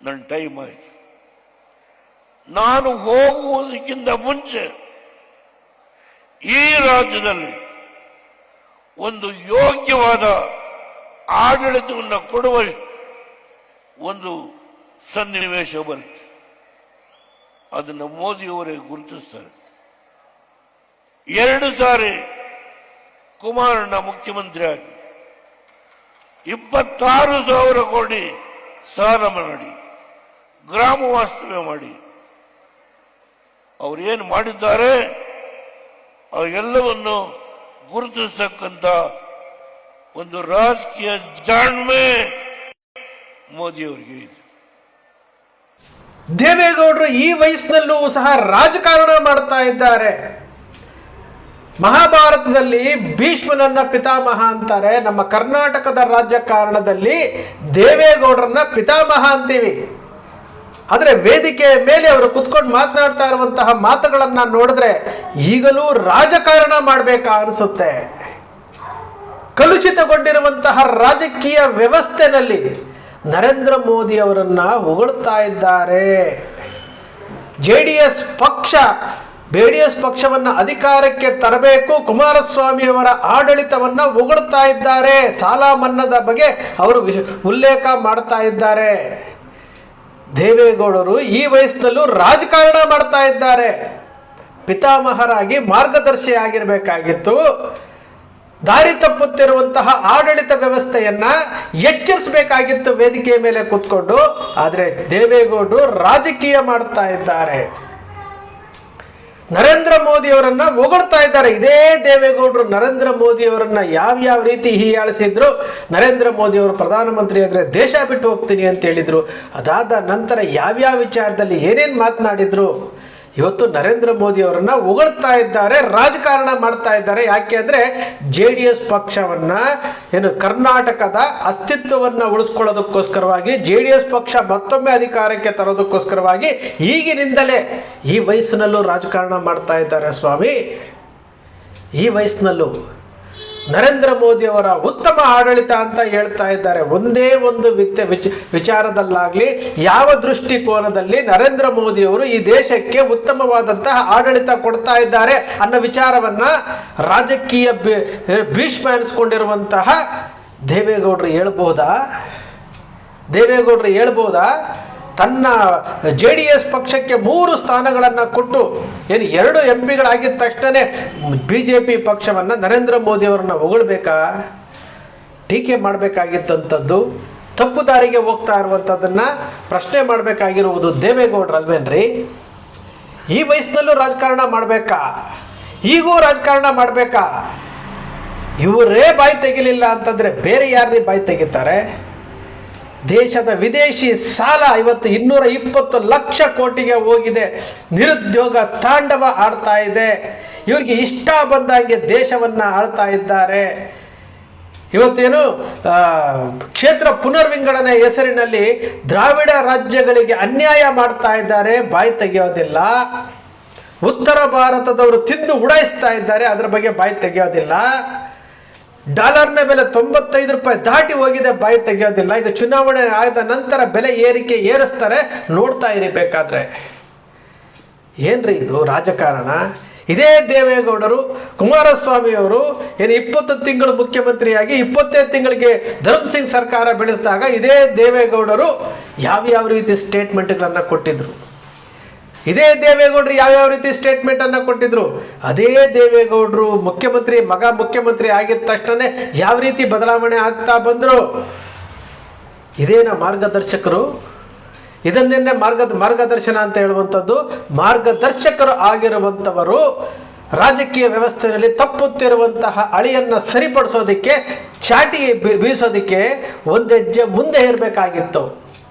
ನನ್ನ ಟೈಮ್ ಆಯಿತು. ನಾನು ಹೋಗುವುದಕ್ಕಿಂತ ಮುಂಚೆ ಈ ರಾಜ್ಯದಲ್ಲಿ ಒಂದು ಯೋಗ್ಯವಾದ ಆಡಳಿತವನ್ನು ಕೊಡುವ ಒಂದು ಸನ್ನಿವೇಶ ಬರುತ್ತೆ. ಅದನ್ನು ಮೋದಿಯವರೇ ಗುರುತಿಸ್ತಾರೆ. 2 ಸಾರಿ ಕುಮಾರಣ್ಣ ಮುಖ್ಯಮಂತ್ರಿ ಆಗಿ 26,000 ಕೋಟಿ ಸಾಲ ಮಾಡಿ ಗ್ರಾಮ ವಾಸ್ತವ್ಯ ಮಾಡಿ ಅವರೇನು ಮಾಡಿದ್ದಾರೆ ಅವೆಲ್ಲವನ್ನು ಗುರುತಿಸತಕ್ಕಂಥ ಒಂದು ರಾಜಕೀಯ ಜಾಣ್ಮೆ ಮೋದಿಯವರಿಗೆ ಇದೆ. ದೇವೇಗೌಡರು ಈ ವಯಸ್ಸಿನಲ್ಲೂ ಸಹ ರಾಜಕಾರಣ ಮಾಡ್ತಾ ಇದ್ದಾರೆ. ಮಹಾಭಾರತದಲ್ಲಿ ಭೀಷ್ಮನನ್ನ ಪಿತಾಮಹ ಅಂತಾರೆ. ನಮ್ಮ ಕರ್ನಾಟಕದ ರಾಜಕಾರಣದಲ್ಲಿ ದೇವೇಗೌಡರನ್ನ ಪಿತಾಮಹ ಅಂತೀವಿ. ಆದರೆ ವೇದಿಕೆಯ ಮೇಲೆ ಅವರು ಕುತ್ಕೊಂಡು ಮಾತನಾಡ್ತಾ ಇರುವಂತಹ ಮಾತುಗಳನ್ನ ನೋಡಿದ್ರೆ ಈಗಲೂ ರಾಜಕಾರಣ ಮಾಡಬೇಕಾ ಅನಿಸುತ್ತೆ. ಕಲುಷಿತಗೊಂಡಿರುವಂತಹ ರಾಜಕೀಯ ವ್ಯವಸ್ಥೆನಲ್ಲಿ ನರೇಂದ್ರ ಮೋದಿ ಅವರನ್ನ ಹೊಗಳ್ತಾ ಇದ್ದಾರೆ. ಜೆಡಿಎಸ್ ಪಕ್ಷವನ್ನ ಅಧಿಕಾರಕ್ಕೆ ತರಬೇಕು, ಕುಮಾರಸ್ವಾಮಿ ಅವರ ಆಡಳಿತವನ್ನ ಹೊಗಳ್ತಾ ಇದ್ದಾರೆ. ಸಾಲ ಮನ್ನಾದ ಬಗ್ಗೆ ಅವರು ಉಲ್ಲೇಖ ಮಾಡ್ತಾ ಇದ್ದಾರೆ. ದೇವೇಗೌಡರು ಈ ವಯಸ್ಸಿನಲ್ಲೂ ರಾಜಕಾರಣ ಮಾಡ್ತಾ ಇದ್ದಾರೆ. ಪಿತಾಮಹರಾಗಿ ಮಾರ್ಗದರ್ಶಿ ಆಗಿರಬೇಕಾಗಿತ್ತು. ದಾರಿ ತಪ್ಪುತ್ತಿರುವಂತಹ ಆಡಳಿತ ವ್ಯವಸ್ಥೆಯನ್ನ ಎಚ್ಚರಿಸಬೇಕಾಗಿತ್ತು ವೇದಿಕೆಯ ಮೇಲೆ ಕೂತ್ಕೊಂಡು. ಆದರೆ ದೇವೇಗೌಡರು ರಾಜಕೀಯ ಮಾಡ್ತಾ ಇದ್ದಾರೆ. ನರೇಂದ್ರ ಮೋದಿ ಅವರನ್ನ ಹೊಗಳ್ತಾ ಇದ್ದಾರೆ. ಇದೇ ದೇವೇಗೌಡರು ನರೇಂದ್ರ ಮೋದಿ ಅವರನ್ನ ಯಾವ ರೀತಿ ಹೀಯಾಳಿಸಿದ್ರು. ನರೇಂದ್ರ ಮೋದಿ ಅವರು ಪ್ರಧಾನಮಂತ್ರಿ ಆದರೆ ದೇಶ ಬಿಟ್ಟು ಹೋಗ್ತೀನಿ ಅಂತ ಹೇಳಿದ್ರು. ಅದಾದ ನಂತರ ಯಾವ್ಯಾವ ವಿಚಾರದಲ್ಲಿ ಏನೇನು ಮಾತನಾಡಿದ್ರು. ಇವತ್ತು ನರೇಂದ್ರ ಮೋದಿ ಅವರನ್ನ ಹೊಗಳ್ತಾ ಇದ್ದಾರೆ, ರಾಜಕಾರಣ ಮಾಡ್ತಾ ಇದ್ದಾರೆ. ಯಾಕೆ ಅಂದರೆ JDS ಪಕ್ಷವನ್ನ ಕರ್ನಾಟಕದ ಅಸ್ತಿತ್ವವನ್ನು ಉಳಿಸ್ಕೊಳ್ಳೋದಕ್ಕೋಸ್ಕರವಾಗಿ JDS ಪಕ್ಷ ಮತ್ತೊಮ್ಮೆ ಅಧಿಕಾರಕ್ಕೆ ತರೋದಕ್ಕೋಸ್ಕರವಾಗಿ ಈಗಿನಿಂದಲೇ ಈ ವಯಸ್ಸಿನಲ್ಲೂ ರಾಜಕಾರಣ ಮಾಡ್ತಾ ಇದ್ದಾರೆ ಸ್ವಾಮಿ. ಈ ವಯಸ್ಸಿನಲ್ಲೂ ನರೇಂದ್ರ ಮೋದಿ ಅವರ ಉತ್ತಮ ಆಡಳಿತ ಅಂತ ಹೇಳ್ತಾ ಇದ್ದಾರೆ. ಒಂದೇ ಒಂದು ವಿಚಾರದಲ್ಲಾಗಲಿ ಯಾವ ದೃಷ್ಟಿಕೋನದಲ್ಲಿ ನರೇಂದ್ರ ಮೋದಿ ಅವರು ಈ ದೇಶಕ್ಕೆ ಉತ್ತಮವಾದಂತಹ ಆಡಳಿತ ಕೊಡ್ತಾ ಇದ್ದಾರೆ ಅನ್ನೋ ವಿಚಾರವನ್ನ ರಾಜಕೀಯ ಭೀಷ್ಮ ಎನಿಸ್ಕೊಂಡಿರುವಂತಹ ದೇವೇಗೌಡರು ಹೇಳ್ಬೋದಾ? ತನ್ನ JDS ಪಕ್ಷಕ್ಕೆ 3 ಸ್ಥಾನಗಳನ್ನು ಕೊಟ್ಟು 2 MP ತಕ್ಷಣ BJP ಪಕ್ಷವನ್ನು ನರೇಂದ್ರ ಮೋದಿ ಅವರನ್ನ ಹೊಗಳ್ಬೇಕಾ? ಟೀಕೆ ಮಾಡಬೇಕಾಗಿತ್ತಂಥದ್ದು, ತಪ್ಪು ದಾರಿಗೆ ಹೋಗ್ತಾ ಇರುವಂಥದ್ದನ್ನ ಪ್ರಶ್ನೆ ಮಾಡಬೇಕಾಗಿರುವುದು ದೇವೇಗೌಡರು ಅಲ್ವೇನ್ರಿ? ಈ ವಯಸ್ಸಿನಲ್ಲೂ ರಾಜಕಾರಣ ಮಾಡಬೇಕಾ? ಈಗೂ ರಾಜಕಾರಣ ಮಾಡಬೇಕಾ? ಇವರೇ ಬಾಯಿ ತೆಗಿಲಿಲ್ಲ ಅಂತಂದರೆ ಬೇರೆ ಯಾರೇ ಬಾಯಿ ತೆಗಿತಾರೆ? ದೇಶದ ವಿದೇಶಿ ಸಾಲ ಇವತ್ತು 220 ಲಕ್ಷ ಕೋಟಿಗೆ ಹೋಗಿದೆ. ನಿರುದ್ಯೋಗ ತಾಂಡವ ಆಡ್ತಾ ಇದೆ. ಇವರಿಗೆ ಇಷ್ಟ ಬಂದಾಗೆ ದೇಶವನ್ನ ಆಳ್ತಾ ಇದ್ದಾರೆ. ಇವತ್ತೇನು ಕ್ಷೇತ್ರ ಪುನರ್ವಿಂಗಡಣೆ ಹೆಸರಿನಲ್ಲಿ ದ್ರಾವಿಡ ರಾಜ್ಯಗಳಿಗೆ ಅನ್ಯಾಯ ಮಾಡ್ತಾ ಇದ್ದಾರೆ, ಬಾಯಿ ತೆಗೆಯೋದಿಲ್ಲ. ಉತ್ತರ ಭಾರತದವರು ತಿಂದು ಉಡಾಯಿಸ್ತಾ ಇದ್ದಾರೆ, ಅದರ ಬಗ್ಗೆ ಬಾಯಿ ತೆಗೆಯೋದಿಲ್ಲ. ಡಾಲರ್ನ ಬೆಲೆ 95 ರೂಪಾಯಿ ದಾಟಿ ಹೋಗಿದೆ, ಬಾಯಿ ತೆಗೆಯೋದಿಲ್ಲ. ಈಗ ಚುನಾವಣೆ ಆದ ನಂತರ ಬೆಲೆ ಏರಿಸ್ತಾರೆ, ನೋಡ್ತಾ ಇರಬೇಕಾದ್ರೆ. ಏನ್ರಿ ಇದು ರಾಜಕಾರಣ? ಇದೇ ದೇವೇಗೌಡರು ಕುಮಾರಸ್ವಾಮಿ ಅವರು 20 ತಿಂಗಳು ಮುಖ್ಯಮಂತ್ರಿಯಾಗಿ 25 ತಿಂಗಳಿಗೆ ಧರ್ಮಸಿಂಗ್ ಸರ್ಕಾರ ಬೆಳೆಸಿದಾಗ ಇದೇ ದೇವೇಗೌಡರು ಯಾವ ರೀತಿ ಸ್ಟೇಟ್ಮೆಂಟ್ಗಳನ್ನು ಕೊಟ್ಟಿದ್ರು. ಇದೇ ದೇವೇಗೌಡರು ಯಾವ್ಯಾವ ರೀತಿ ಸ್ಟೇಟ್ಮೆಂಟ್ ಅನ್ನ ಕೊಟ್ಟಿದ್ರು. ಅದೇ ದೇವೇಗೌಡರು ಮಗ ಮುಖ್ಯಮಂತ್ರಿ ಆಗಿದ ತಕ್ಷಣ ಯಾವ ರೀತಿ ಬದಲಾವಣೆ ಆಗ್ತಾ ಬಂದ್ರು. ಇದೇನ ಮಾರ್ಗದರ್ಶಕರು? ಇದನ್ನೇ ಮಾರ್ಗದರ್ಶನ ಅಂತ ಹೇಳುವಂಥದ್ದು. ಮಾರ್ಗದರ್ಶಕರು ಆಗಿರುವಂಥವರು ರಾಜಕೀಯ ವ್ಯವಸ್ಥೆಯಲ್ಲಿ ತಪ್ಪುತ್ತಿರುವಂತಹ ಅಳಿಯನ್ನ ಸರಿಪಡಿಸೋದಕ್ಕೆ, ಚಾಟಿ ಬೀಸೋದಕ್ಕೆ ಒಂದು ಹೆಜ್ಜೆ ಮುಂದೆ ಇರಬೇಕಾಗಿತ್ತು.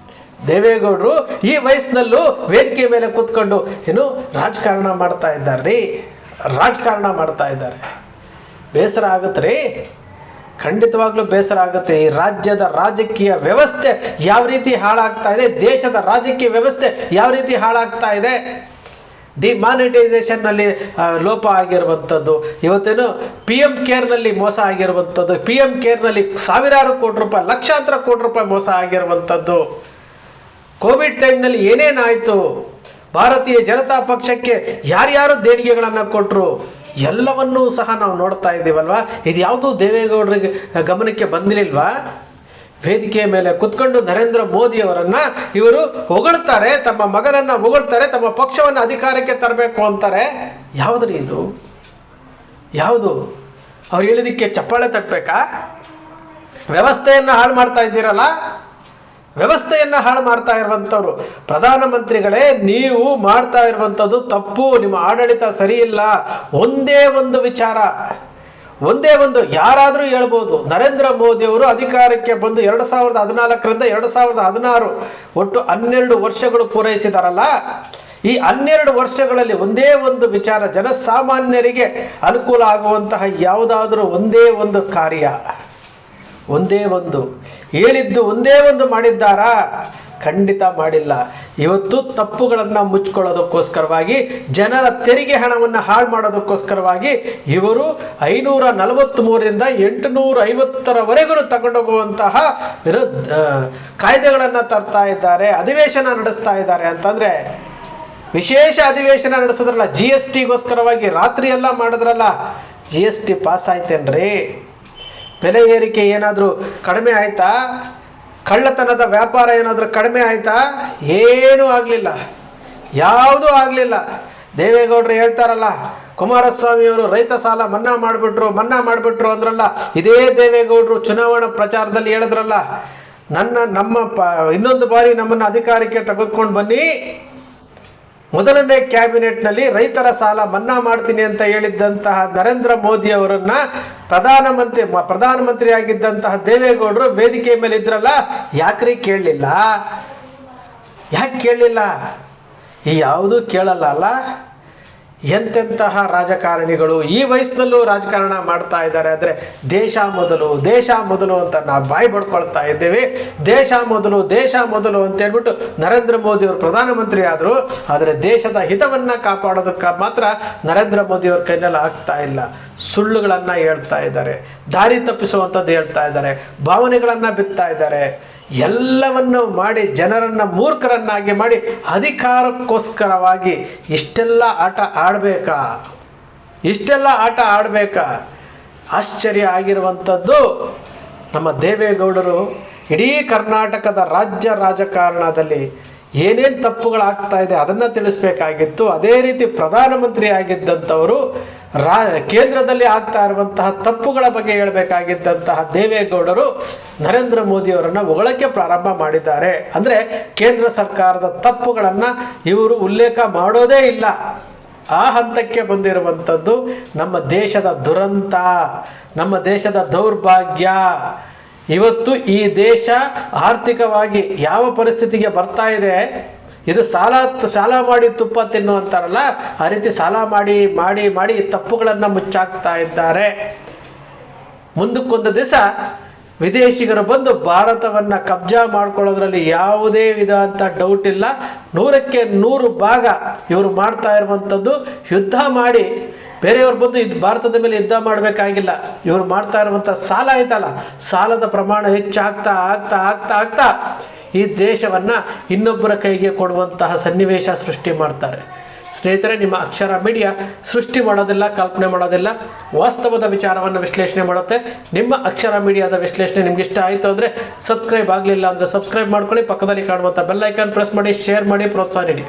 ದೇವೇಗೌಡರು ಈ ವಯಸ್ಸಿನಲ್ಲೂ ವೇದಿಕೆ ಮೇಲೆ ಕೂತ್ಕೊಂಡು ರಾಜಕಾರಣ ಮಾಡ್ತಾ ಇದ್ದಾರೆ. ಬೇಸರ ಆಗುತ್ತೆ ರೀ, ಖಂಡಿತವಾಗ್ಲೂ ಬೇಸರ ಆಗುತ್ತೆ. ಈ ರಾಜ್ಯದ ರಾಜಕೀಯ ವ್ಯವಸ್ಥೆ ಯಾವ ರೀತಿ ಹಾಳಾಗ್ತಾ ಇದೆ, ದೇಶದ ರಾಜಕೀಯ ವ್ಯವಸ್ಥೆ ಯಾವ ರೀತಿ ಹಾಳಾಗ್ತಾ ಇದೆ. ಡಿಮಾನಿಟೈಸೇಷನ್ನಲ್ಲಿ ಲೋಪ ಆಗಿರುವಂಥದ್ದು, ಇವತ್ತೇನು PM ಕೇರ್ನಲ್ಲಿ ಮೋಸ ಆಗಿರುವಂಥದ್ದು, PM ಕೇರ್ನಲ್ಲಿ ಸಾವಿರಾರು ಕೋಟಿ ರೂಪಾಯಿ, ಲಕ್ಷಾಂತರ ಕೋಟಿ ರೂಪಾಯಿ ಮೋಸ ಆಗಿರುವಂಥದ್ದು. ಕೋವಿಡ್ ಟೈಮ್ನಲ್ಲಿ ಏನೇನಾಯಿತು, ಭಾರತೀಯ ಜನತಾ ಪಕ್ಷಕ್ಕೆ ಯಾರ್ಯಾರು ದೇಣಿಗೆಗಳನ್ನು ಕೊಟ್ಟರು, ಎಲ್ಲವನ್ನೂ ಸಹ ನಾವು ನೋಡ್ತಾ ಇದ್ದೀವಲ್ವಾ. ಇದು ಯಾವುದೂ ದೇವೇಗೌಡರಿಗೆ ಗಮನಕ್ಕೆ ಬಂದಿಲ್ವಾ? ವೇದಿಕೆಯ ಮೇಲೆ ಕುತ್ಕೊಂಡು ನರೇಂದ್ರ ಮೋದಿಯವರನ್ನು ಇವರು ಹೊಗಳ್ತಾರೆ, ತಮ್ಮ ಮಗನನ್ನು ಹೊಗಳ್ತಾರೆ, ತಮ್ಮ ಪಕ್ಷವನ್ನು ಅಧಿಕಾರಕ್ಕೆ ತರಬೇಕು ಅಂತಾರೆ. ಯಾವುದ್ರಿ ಇದು? ಯಾವುದು? ಅವ್ರು ಹೇಳಿದಕ್ಕೆ ಚಪ್ಪಾಳೆ ತಟ್ಟಬೇಕಾ? ವ್ಯವಸ್ಥೆಯನ್ನು ಹಾಳು ಮಾಡ್ತಾ ಇದ್ದೀರಲ್ಲ, ವ್ಯವಸ್ಥೆಯನ್ನು ಹಾಳು ಮಾಡ್ತಾ ಇರುವಂಥವ್ರು ಪ್ರಧಾನಮಂತ್ರಿಗಳೇ, ನೀವು ಮಾಡ್ತಾ ಇರುವಂಥದ್ದು ತಪ್ಪು, ನಿಮ್ಮ ಆಡಳಿತ ಸರಿ ಇಲ್ಲ. ಒಂದೇ ಒಂದು ವಿಚಾರ, ಒಂದೇ ಒಂದು ಯಾರಾದರೂ ಹೇಳ್ಬೋದು, ನರೇಂದ್ರ ಮೋದಿಯವರು ಅಧಿಕಾರಕ್ಕೆ ಬಂದು 2014ರಿಂದ 2016 ಒಟ್ಟು 12 ವರ್ಷಗಳು ಪೂರೈಸಿದಾರಲ್ಲ. ಈ 12 ವರ್ಷಗಳಲ್ಲಿ ಒಂದೇ ಒಂದು ವಿಚಾರ, ಜನಸಾಮಾನ್ಯರಿಗೆ ಅನುಕೂಲ ಆಗುವಂತಹ ಯಾವುದಾದ್ರೂ ಒಂದೇ ಒಂದು ಕಾರ್ಯ, ಒಂದೇ ಒಂದು ಹೇಳಿದ್ದು ಒಂದೇ ಒಂದು ಮಾಡಿದ್ದಾರಾ? ಖಂಡಿತ ಮಾಡಿಲ್ಲ. ಇವತ್ತು ತಪ್ಪುಗಳನ್ನು ಮುಚ್ಕೊಳ್ಳೋದಕ್ಕೋಸ್ಕರವಾಗಿ, ಜನರ ತೆರಿಗೆ ಹಣವನ್ನು ಹಾಳು ಮಾಡೋದಕ್ಕೋಸ್ಕರವಾಗಿ ಇವರು 543ರಿಂದ 850ರವರೆಗೂ ತಗೊಂಡೋಗುವಂತಹ ಕಾಯ್ದೆಗಳನ್ನು ತರ್ತಾ ಇದ್ದಾರೆ, ಅಧಿವೇಶನ ನಡೆಸ್ತಾ ಇದ್ದಾರೆ. ಅಂತಂದರೆ ವಿಶೇಷ ಅಧಿವೇಶನ ನಡೆಸಿದ್ರಲ್ಲ, GST ಗೋಸ್ಕರವಾಗಿ ರಾತ್ರಿ ಎಲ್ಲ ಮಾಡಿದ್ರಲ್ಲ, GST ಪಾಸ್ ಆಯ್ತೇನ್ರಿ? ಬೆಲೆ ಏರಿಕೆ ಏನಾದರೂ ಕಡಿಮೆ ಆಯಿತಾ? ಕಳ್ಳತನದ ವ್ಯಾಪಾರ ಏನಾದರೂ ಕಡಿಮೆ ಆಯಿತಾ? ಏನೂ ಆಗಲಿಲ್ಲ, ಯಾವುದೂ ಆಗಲಿಲ್ಲ. ದೇವೇಗೌಡರು ಹೇಳ್ತಾರಲ್ಲ, ಕುಮಾರಸ್ವಾಮಿಯವರು ರೈತ ಸಾಲ ಮನ್ನಾ ಮಾಡಿಬಿಟ್ರು ಅಂದ್ರಲ್ಲ, ಇದೇ ದೇವೇಗೌಡರು ಚುನಾವಣಾ ಪ್ರಚಾರದಲ್ಲಿ ಹೇಳಿದ್ರಲ್ಲ, ಇನ್ನೊಂದು ಬಾರಿ ನಮ್ಮನ್ನು ಅಧಿಕಾರಕ್ಕೆ ತೆಗೆದುಕೊಂಡು ಬನ್ನಿ, ಮೊದಲನೇ ಕ್ಯಾಬಿನೆಟ್ನಲ್ಲಿ ರೈತರ ಸಾಲ ಮನ್ನಾ ಮಾಡ್ತೀನಿ ಅಂತ ಹೇಳಿದ್ದಂತಹ ನರೇಂದ್ರ ಮೋದಿ ಅವರನ್ನ ಪ್ರಧಾನಮಂತ್ರಿ ಆಗಿದ್ದಂತಹ ದೇವೇಗೌಡರು ವೇದಿಕೆ ಮೇಲೆ ಇದ್ರಲ್ಲ, ಯಾಕ್ರಿ ಕೇಳಲಿಲ್ಲ? ಯಾಕೆ ಕೇಳಲಿಲ್ಲ? ಈ ಯಾವುದೂ ಕೇಳಲ್ಲ ಅಲ್ಲ. ಎಂತೆಂತಹ ರಾಜಕಾರಣಿಗಳು ಈ ವಯಸ್ಸಿನಲ್ಲೂ ರಾಜಕಾರಣ ಮಾಡ್ತಾ ಇದ್ದಾರೆ. ಅಂದರೆ ದೇಶ ಮೊದಲು ಅಂತ ನಾವು ಬಾಯಿ ಬಡ್ಕೊಳ್ತಾ ಇದ್ದೇವೆ. ದೇಶ ಮೊದಲು ಅಂತ ಹೇಳ್ಬಿಟ್ಟು ನರೇಂದ್ರ ಮೋದಿ ಅವರು ಪ್ರಧಾನಮಂತ್ರಿ ಆದರು. ಆದರೆ ದೇಶದ ಹಿತವನ್ನು ಕಾಪಾಡೋದಕ್ಕೆ ಮಾತ್ರ ನರೇಂದ್ರ ಮೋದಿ ಅವ್ರ ಕೈನಲ್ಲಿ ಆಗ್ತಾ ಇಲ್ಲ. ಸುಳ್ಳುಗಳನ್ನು ಹೇಳ್ತಾ ಇದ್ದಾರೆ, ದಾರಿ ತಪ್ಪಿಸುವಂಥದ್ದು ಹೇಳ್ತಾ ಇದ್ದಾರೆ, ಭಾವನೆಗಳನ್ನು ಬಿತ್ತಾ ಇದ್ದಾರೆ. ಎಲ್ಲವನ್ನು ಮಾಡಿ ಜನರನ್ನು ಮೂರ್ಖರನ್ನಾಗಿ ಮಾಡಿ ಅಧಿಕಾರಕ್ಕೋಸ್ಕರವಾಗಿ ಇಷ್ಟೆಲ್ಲ ಆಟ ಆಡಬೇಕಾ? ಆಶ್ಚರ್ಯ ಆಗಿರುವಂಥದ್ದು, ನಮ್ಮ ದೇವೇಗೌಡರು ಇಡೀ ಕರ್ನಾಟಕದ ರಾಜಕಾರಣದಲ್ಲಿ ಏನೇನು ತಪ್ಪುಗಳಾಗ್ತಾ ಇದೆ ಅದನ್ನು ತಿಳಿಸ್ಬೇಕಾಗಿತ್ತು. ಅದೇ ರೀತಿ ಪ್ರಧಾನಮಂತ್ರಿ ಆಗಿದ್ದಂಥವರು ಕೇಂದ್ರದಲ್ಲಿ ಆಗ್ತಾ ಇರುವಂತಹ ತಪ್ಪುಗಳ ಬಗ್ಗೆ ಹೇಳಬೇಕಾಗಿದ್ದಂತಹ ದೇವೇಗೌಡರು ನರೇಂದ್ರ ಮೋದಿಯವರನ್ನು ಹೊಗಳಕ್ಕೆ ಪ್ರಾರಂಭ ಮಾಡಿದ್ದಾರೆ. ಅಂದರೆ ಕೇಂದ್ರ ಸರ್ಕಾರದ ತಪ್ಪುಗಳನ್ನು ಇವರು ಉಲ್ಲೇಖ ಮಾಡೋದೇ ಇಲ್ಲ. ಆ ಹಂತಕ್ಕೆ ಬಂದಿರುವಂಥದ್ದು ನಮ್ಮ ದೇಶದ ದುರಂತ, ನಮ್ಮ ದೇಶದ ದೌರ್ಭಾಗ್ಯ. ಇವತ್ತು ಈ ದೇಶ ಆರ್ಥಿಕವಾಗಿ ಯಾವ ಪರಿಸ್ಥಿತಿಗೆ ಬರ್ತಾ ಇದೆ, ಇದು ಸಾಲ ಮಾಡಿ ತುಪ್ಪ ತಿನ್ನುವಂತಾರಲ್ಲ, ಆ ರೀತಿ ಸಾಲ ಮಾಡಿ ತಪ್ಪುಗಳನ್ನು ಮುಚ್ಚಾಕ್ತಾ ಇದ್ದಾರೆ. ಮುಂದಕ್ಕೊಂದು ದಿವಸ ವಿದೇಶಿಗರು ಬಂದು ಭಾರತವನ್ನು ಕಬ್ಜಾ ಮಾಡ್ಕೊಳ್ಳೋದ್ರಲ್ಲಿ ಯಾವುದೇ ವಿಧ ಅಂತ ಡೌಟ್ ಇಲ್ಲ. 100ಕ್ಕೆ 100 ಭಾಗ ಇವರು ಮಾಡ್ತಾ ಇರುವಂಥದ್ದು ಯುದ್ಧ ಮಾಡಿ, ಬೇರೆಯವ್ರು ಬಂದು ಭಾರತದ ಮೇಲೆ ಯುದ್ಧ ಮಾಡಬೇಕಾಗಿಲ್ಲ. ಇವರು ಮಾಡ್ತಾ ಇರುವಂಥ ಸಾಲ ಐತಲ್ಲ, ಸಾಲದ ಪ್ರಮಾಣ ಹೆಚ್ಚಾಗ್ತಾ ಈ ದೇಶವನ್ನು ಇನ್ನೊಬ್ಬರ ಕೈಗೆ ಕೊಡುವಂತಹ ಸನ್ನಿವೇಶ ಸೃಷ್ಟಿ ಮಾಡ್ತಾರೆ. ಸ್ನೇಹಿತರೆ, ನಿಮ್ಮ ಅಕ್ಷರ ಮೀಡಿಯಾ ಸೃಷ್ಟಿ ಮಾಡೋದಿಲ್ಲ, ಕಲ್ಪನೆ ಮಾಡೋದಿಲ್ಲ, ವಾಸ್ತವದ ವಿಚಾರವನ್ನು ವಿಶ್ಲೇಷಣೆ ಮಾಡುತ್ತೆ. ನಿಮ್ಮ ಅಕ್ಷರ ಮೀಡಿಯಾದ ವಿಶ್ಲೇಷಣೆ ನಿಮ್ಗೆ ಇಷ್ಟ ಆಯಿತು ಅಂದರೆ ಸಬ್ಸ್ಕ್ರೈಬ್ ಆಗಲಿಲ್ಲ ಅಂದರೆ ಸಬ್ಸ್ಕ್ರೈಬ್ ಮಾಡ್ಕೊಳ್ಳಿ. ಪಕ್ಕದಲ್ಲಿ ಕಾಣುವಂಥ ಬೆಲ್ ಐಕಾನ್ ಪ್ರೆಸ್ ಮಾಡಿ, ಶೇರ್ ಮಾಡಿ, ಪ್ರೋತ್ಸಾಹ ನೀಡಿ.